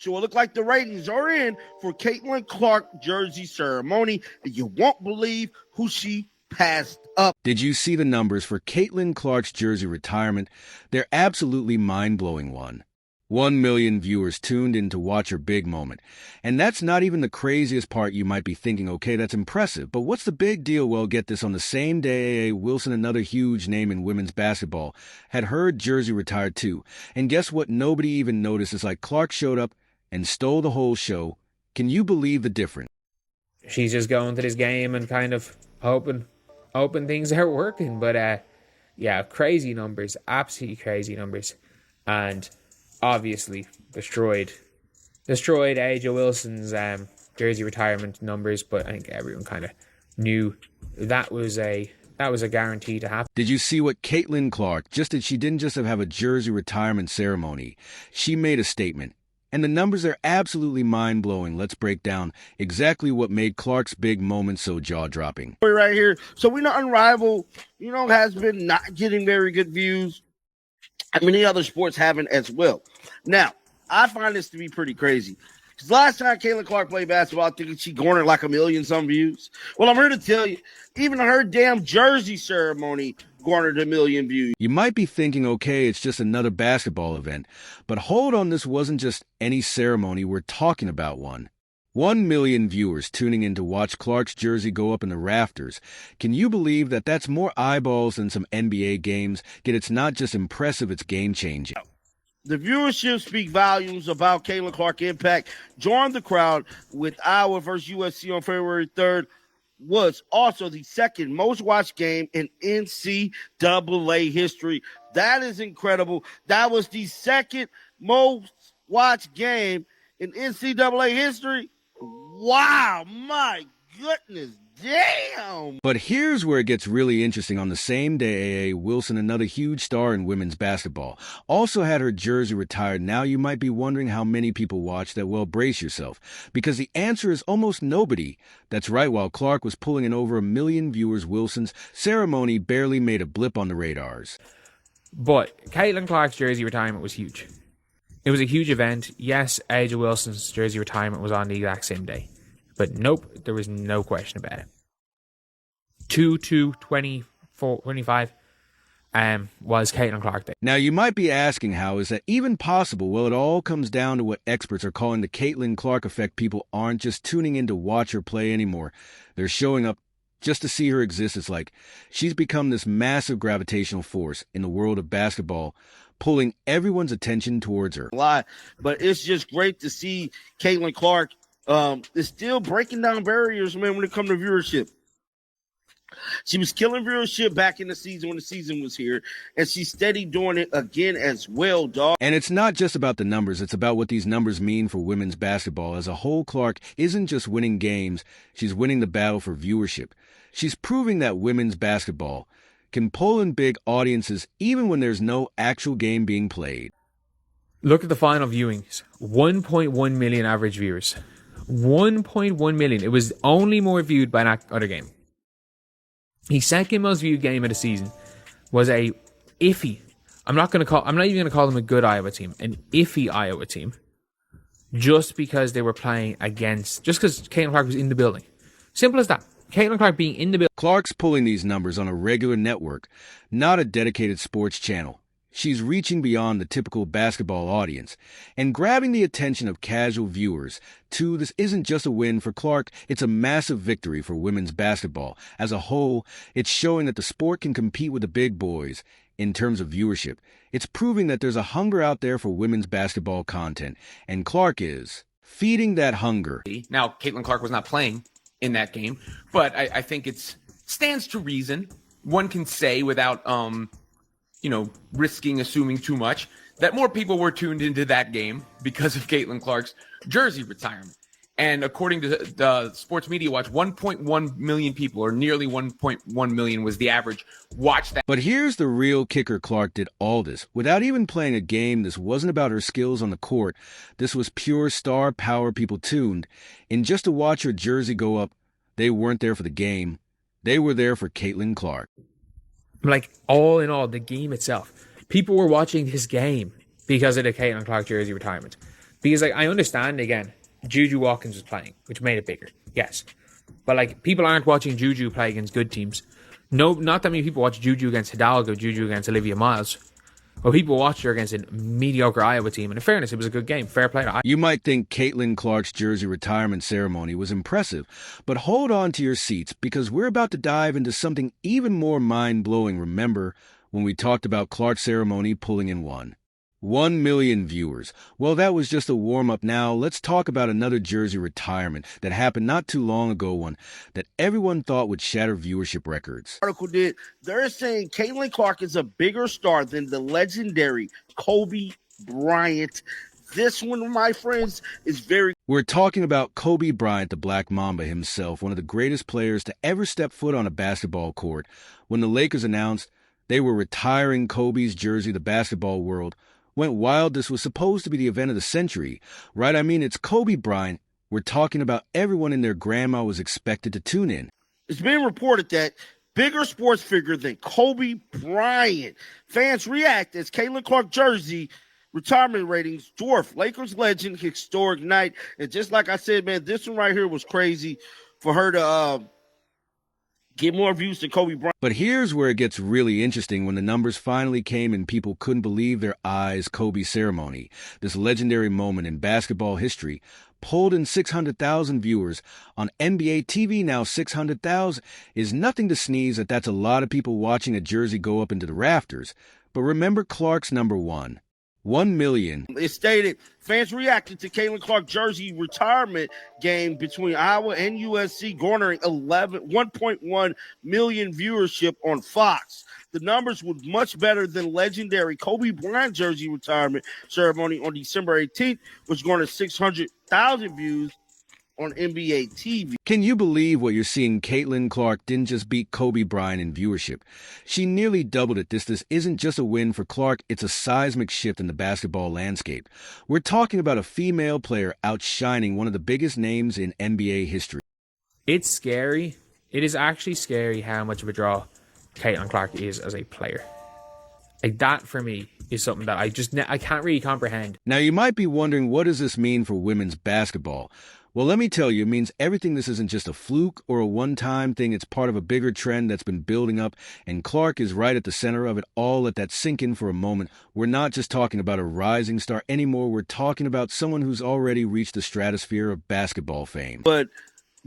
So it looked like the ratings are in for Caitlin Clark jersey ceremony, and you won't believe who she passed up. Did you see the numbers for Caitlin Clark's jersey retirement? They're absolutely mind-blowing one. 1 million viewers tuned in to watch her big moment. And that's not even the craziest part. You might be thinking, okay, that's impressive, but what's the big deal? Well, get this, on the same day A.A. Wilson, another huge name in women's basketball, had her jersey retired too. And guess what? Nobody even noticed. It's like Clark showed up and stole the whole show. Can you believe the difference? She's just going to this game and kind of hoping things are working. But yeah, crazy numbers, absolutely crazy numbers. And obviously destroyed A'ja Wilson's jersey retirement numbers, but I think everyone kind of knew that was a guarantee to happen. Did you see what Caitlin Clark just did? She didn't just have a jersey retirement ceremony. She made a statement. And the numbers are absolutely mind-blowing. Let's break down exactly what made Clark's big moment so jaw-dropping. Right here. So we know Unrivaled, has been not getting very good views. And many other sports haven't as well. Now, I find this to be pretty crazy. Because last time Caitlin Clark played basketball, I think she garnered like 1 million some views. Well, I'm here to tell you, even her damn jersey ceremony garnered 1 million views. You might be thinking, okay, it's just another basketball event. But hold on, this wasn't just any ceremony. We're talking about one. 1 million viewers tuning in to watch Clark's jersey go up in the rafters. Can you believe that that's more eyeballs than some NBA games? Yet it's not just impressive, it's game-changing. The viewership speak volumes about Caitlin Clark impact. Join the crowd with Iowa versus USC on February 3rd. Was also the second most watched game in NCAA history. That is incredible. That was the second most watched game in NCAA history. Wow, my goodness, damn. But here's where it gets really interesting. On the same day, A.A. Wilson, another huge star in women's basketball, also had her jersey retired. Now you might be wondering how many people watched that. Well, brace yourself, because the answer is almost nobody. That's right, while Clark was pulling in over 1 million viewers, Wilson's ceremony barely made a blip on the radars. But Caitlin Clark's jersey retirement was huge. It was a huge event. Yes, A'ja Wilson's jersey retirement was on the exact same day. But nope, there was no question about it. 2/2/24/25 was Caitlin Clark Day. Now you might be asking, how is that even possible? Well, it all comes down to what experts are calling the Caitlin Clark effect. People aren't just tuning in to watch her play anymore. They're showing up just to see her exist. It's like she's become this massive gravitational force in the world of basketball, pulling everyone's attention towards her. But it's just great to see Caitlin Clark is still breaking down barriers, man, when it comes to viewership. She was killing viewership back in the season when the season was here, and she's steady doing it again as well, dog. And it's not just about the numbers. It's about what these numbers mean for women's basketball. As a whole, Clark isn't just winning games. She's winning the battle for viewership. She's proving that women's basketball can pull in big audiences even when there's no actual game being played. Look at the final viewings. 1.1 million average viewers. 1.1 million. It was only more viewed by that other game. The second most viewed game of the season was a iffy. I'm not even going to call them a good Iowa team. An iffy Iowa team. Just because they were playing against. Just because Caitlin Clark was in the building. Simple as that. Caitlin Clark being in the building. Clark's pulling these numbers on a regular network, not a dedicated sports channel. She's reaching beyond the typical basketball audience and grabbing the attention of casual viewers. Too, this isn't just a win for Clark, it's a massive victory for women's basketball. As a whole, it's showing that the sport can compete with the big boys in terms of viewership. It's proving that there's a hunger out there for women's basketball content, and Clark is feeding that hunger. Now, Caitlin Clark was not playing in that game, but I think it stands to reason. One can say without risking assuming too much, that more people were tuned into that game because of Caitlin Clark's jersey retirement. And according to the Sports Media Watch, 1.1 million people, or nearly 1.1 million, was the average watch that. But here's the real kicker. Clark did all this without even playing a game. This wasn't about her skills on the court. This was pure star power. People tuned in just to watch her jersey go up. They weren't there for the game. They were there for Caitlin Clark. Like, all in all, the game itself. People were watching this game because of the Caitlin Clark jersey retirement. Because like I understand again, Juju Watkins was playing, which made it bigger. Yes. But like people aren't watching Juju play against good teams. No, not that many people watch Juju against Hidalgo, Juju against Olivia Miles. But people watched her against a mediocre Iowa team. And in fairness, it was a good game. Fair play to Iowa. You might think Caitlin Clark's jersey retirement ceremony was impressive, but hold on to your seats because we're about to dive into something even more mind-blowing. Remember when we talked about Clark's ceremony pulling in 1 million viewers. Well, that was just a warm-up. Now, let's talk about another jersey retirement that happened not too long ago, one that everyone thought would shatter viewership records. Article did. They're saying Caitlin Clark is a bigger star than the legendary Kobe Bryant. This one, my friends, is very... We're talking about Kobe Bryant, the Black Mamba himself, one of the greatest players to ever step foot on a basketball court. When the Lakers announced they were retiring Kobe's jersey, the basketball world went wild. This was supposed to be the event of the century, right? I mean, it's Kobe Bryant. We're talking about everyone and their grandma was expected to tune in. It's being reported that bigger sports figure than Kobe Bryant. Fans react as Caitlin Clark jersey retirement ratings dwarf Lakers legend historic night. And just like I said, man, this one right here was crazy for her to get more views than Kobe Bryant. But here's where it gets really interesting when the numbers finally came and people couldn't believe their eyes. Kobe's ceremony, this legendary moment in basketball history, pulled in 600,000 viewers on NBA TV. Now 600,000 is nothing to sneeze at. That's a lot of people watching a jersey go up into the rafters. But remember Clark's number 1 million. It stated fans reacted to Caitlin Clark jersey retirement game between Iowa and USC, garnering 1.1 million viewership on Fox. The numbers were much better than legendary Kobe Bryant jersey retirement ceremony on December 18th, which garnered 600,000 views on NBA TV. Can you believe what you're seeing? Caitlin Clark didn't just beat Kobe Bryant in viewership. She nearly doubled it. This isn't just a win for Clark, it's a seismic shift in the basketball landscape. We're talking about a female player outshining one of the biggest names in NBA history. It's scary. It is actually scary how much of a draw Caitlin Clark is as a player. Like that for me is something that I can't really comprehend. Now you might be wondering, what does this mean for women's basketball? Well, let me tell you, it means everything. This isn't just a fluke or a one-time thing. It's part of a bigger trend that's been building up, and Clark is right at the center of it all. Let that sink in for a moment. We're not just talking about a rising star anymore. We're talking about someone who's already reached the stratosphere of basketball fame. But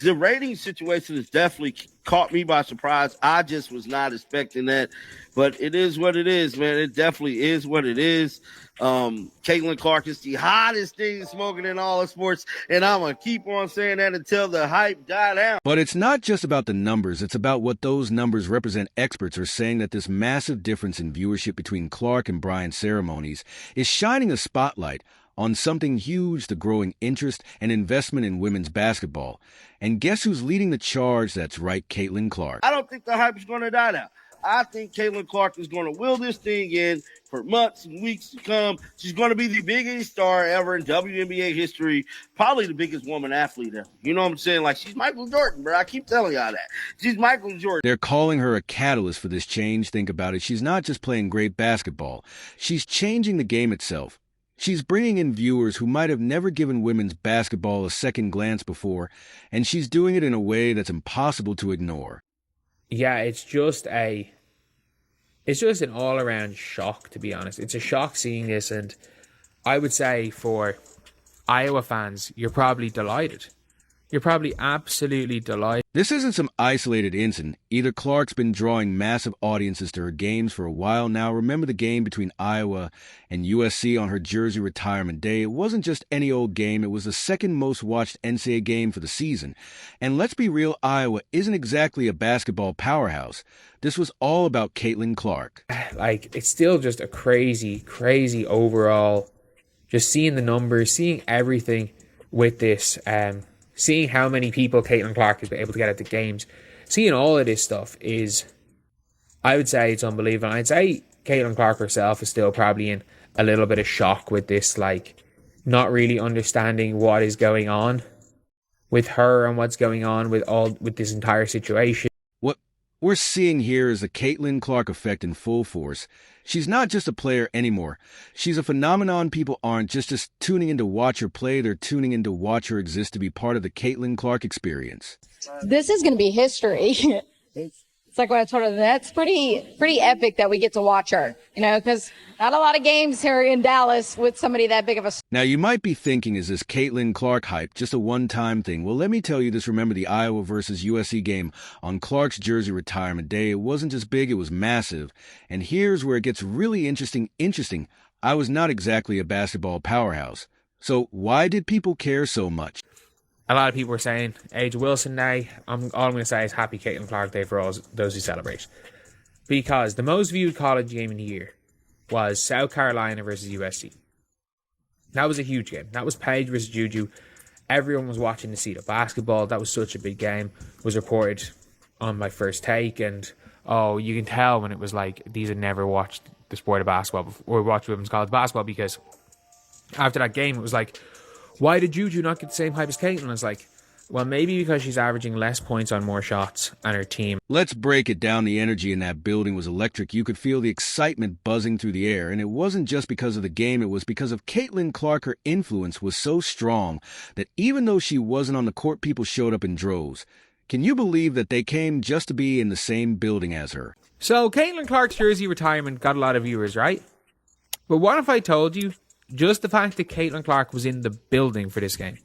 the rating situation has definitely caught me by surprise. I just was not expecting that, but it is what it is, man. It definitely is what it is. Caitlin Clark is the hottest thing smoking in all of sports, and I'm going to keep on saying that until the hype die down. But it's not just about the numbers. It's about what those numbers represent. Experts are saying that this massive difference in viewership between Clark and Bryant ceremonies is shining a spotlight on something huge: the growing interest and investment in women's basketball. And guess who's leading the charge? That's right, Caitlin Clark. I don't think the hype is going to die down. I think Caitlin Clark is going to will this thing in for months and weeks to come. She's going to be the biggest star ever in WNBA history, probably the biggest woman athlete ever. You know what I'm saying? Like, she's Michael Jordan, bro. I keep telling y'all that. She's Michael Jordan. They're calling her a catalyst for this change. Think about it. She's not just playing great basketball. She's changing the game itself. She's bringing in viewers who might have never given women's basketball a second glance before, and she's doing it in a way that's impossible to ignore. Yeah, it's just an all-around shock, to be honest. It's a shock seeing this, and I would say for Iowa fans, you're probably delighted. You're probably absolutely delighted. This isn't some isolated incident. Either Clark's been drawing massive audiences to her games for a while now. Remember the game between Iowa and USC on her jersey retirement day? It wasn't just any old game. It was the second most watched NCAA game for the season. And let's be real, Iowa isn't exactly a basketball powerhouse. This was all about Caitlin Clark. Like, it's still just a crazy, crazy overall. Just seeing the numbers, seeing everything with this, seeing how many people Caitlin Clark has been able to get at the games, seeing all of this stuff is, I would say it's unbelievable. I'd say Caitlin Clark herself is still probably in a little bit of shock with this, like, not really understanding what is going on with her and what's going on with this entire situation. We're seeing here is the Caitlin Clark effect in full force. She's not just a player anymore. She's a phenomenon. People aren't just tuning in to watch her play. They're tuning in to watch her exist, to be part of the Caitlin Clark experience. This is going to be history. It's like what I told her. That's pretty epic that we get to watch her, because not a lot of games here in Dallas with somebody that big of a. Now, you might be thinking, is this Caitlin Clark hype just a one-time thing? Well, let me tell you this. Remember the Iowa versus USC game on Clark's jersey retirement day? It wasn't just big, it was massive. And here's where it gets really interesting. I was not exactly a basketball powerhouse. So why did people care so much? A lot of people were saying Age Wilson Day. All I'm going to say is Happy Caitlin Clark Day for all those who celebrate. Because the most viewed college game in the year was South Carolina versus USC. That was a huge game. That was Paige versus Juju. Everyone was watching to see the basketball. That was such a big game. It was reported on My First Take. And, you can tell when it was like, these had never watched the sport of basketball before, or watched women's college basketball, because after that game, it was like, why did Juju not get the same hype as Caitlin? It's like, well, maybe because she's averaging less points on more shots and her team. Let's break it down. The energy in that building was electric. You could feel the excitement buzzing through the air. And it wasn't just because of the game. It was because of Caitlin Clark. Her influence was so strong that even though she wasn't on the court, people showed up in droves. Can you believe that they came just to be in the same building as her? So Caitlin Clark's jersey retirement got a lot of viewers, right? But what if I told you just the fact that Caitlin Clark was in the building for this game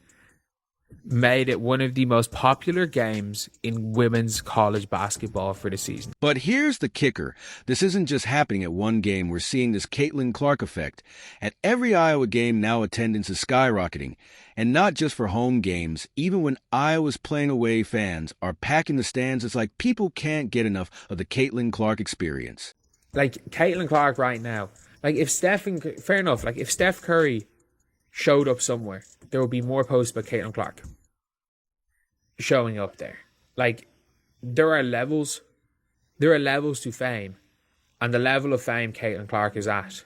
made it one of the most popular games in women's college basketball for the season? But here's the kicker. This isn't just happening at one game. We're seeing this Caitlin Clark effect. At every Iowa game now, attendance is skyrocketing. And not just for home games. Even when Iowa's playing away, fans are packing the stands. It's like people can't get enough of the Caitlin Clark experience. Like, Caitlin Clark right now. Like, if fair enough, like, if Steph Curry showed up somewhere, there would be more posts about Caitlin Clark showing up there. Like, there are levels to fame, and the level of fame Caitlin Clark is at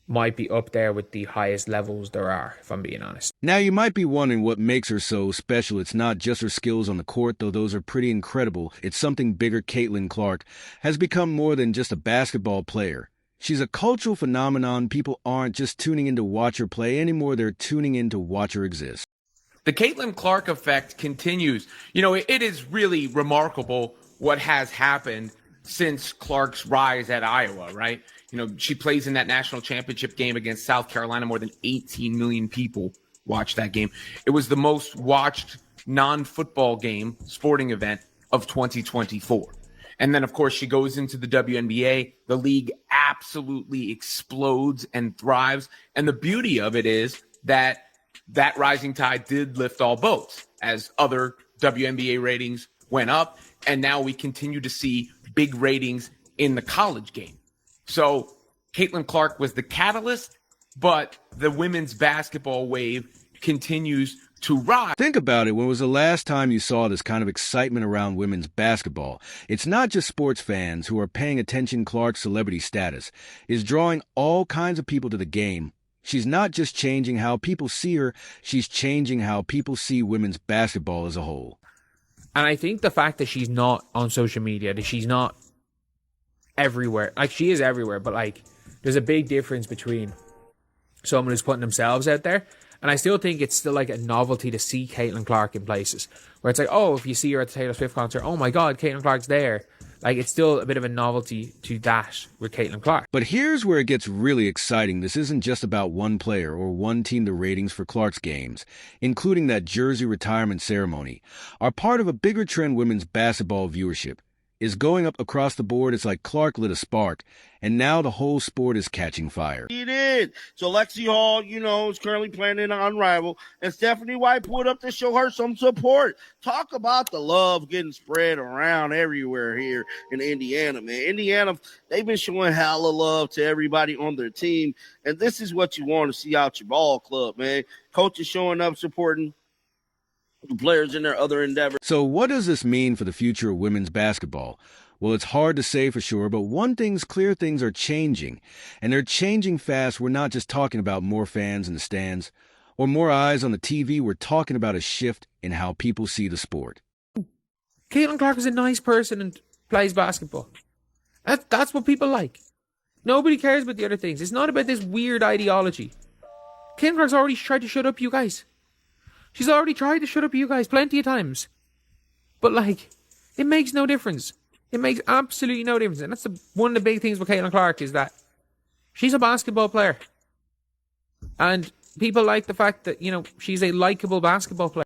might be up there with the highest levels there are, if I'm being honest. Now, you might be wondering what makes her so special. It's not just her skills on the court, though those are pretty incredible. It's something bigger. Caitlin Clark has become more than just a basketball player. She's a cultural phenomenon. People aren't just tuning in to watch her play anymore. They're tuning in to watch her exist. The Caitlin Clark effect continues. It is really remarkable what has happened since Clark's rise at Iowa, right? She plays in that national championship game against South Carolina. More than 18 million people watched that game. It was the most watched non-football game, sporting event of 2024. And then, of course, she goes into the WNBA. The league absolutely explodes and thrives. And the beauty of it is that rising tide did lift all boats as other WNBA ratings went up. And now we continue to see big ratings in the college game. So Caitlin Clark was the catalyst, but the women's basketball wave continues to rise. Think about it. When was the last time you saw this kind of excitement around women's basketball? It's not just sports fans who are paying attention. Clark's celebrity status is drawing all kinds of people to the game. She's not just changing how people see her, she's changing how people see women's basketball as a whole. And I think the fact that she's not on social media, that she's not everywhere, like, she is everywhere, but like, there's a big difference between someone who's putting themselves out there. And I still think it's still like a novelty to see Caitlin Clark in places where it's like, oh, if you see her at the Taylor Swift concert, oh my God, Caitlin Clark's there. Like, it's still a bit of a novelty to that with Caitlin Clark. But here's where it gets really exciting. This isn't just about one player or one team. The ratings for Clark's games, including that jersey retirement ceremony, are part of a bigger trend. Women's basketball viewership is going up across the board. It's like Clark lit a spark, and now the whole sport is catching fire. He did. So Lexi Hall, is currently playing in Unrivaled, and Stephanie White pulled up to show her some support. Talk about the love getting spread around everywhere here in Indiana, man. Indiana, they've been showing hella love to everybody on their team, and this is what you want to see out your ball club, man. Coaches showing up, supporting the players in their other endeavors. So what does this mean for the future of women's basketball? Well, it's hard to say for sure, but one thing's clear: things are changing, and they're changing fast. We're not just talking about more fans in the stands or more eyes on the TV. We're talking about a shift in how people see the sport. Caitlin Clark is a nice person and plays basketball. That's what people like. Nobody cares about the other things. It's not about this weird ideology. Caitlin Clark's already tried to shut up you guys. She's already tried to shut up you guys plenty of times. But, like, it makes no difference. It makes absolutely no difference. And that's one of the big things with Caitlin Clark is that she's a basketball player. And people like the fact that, she's a likable basketball player.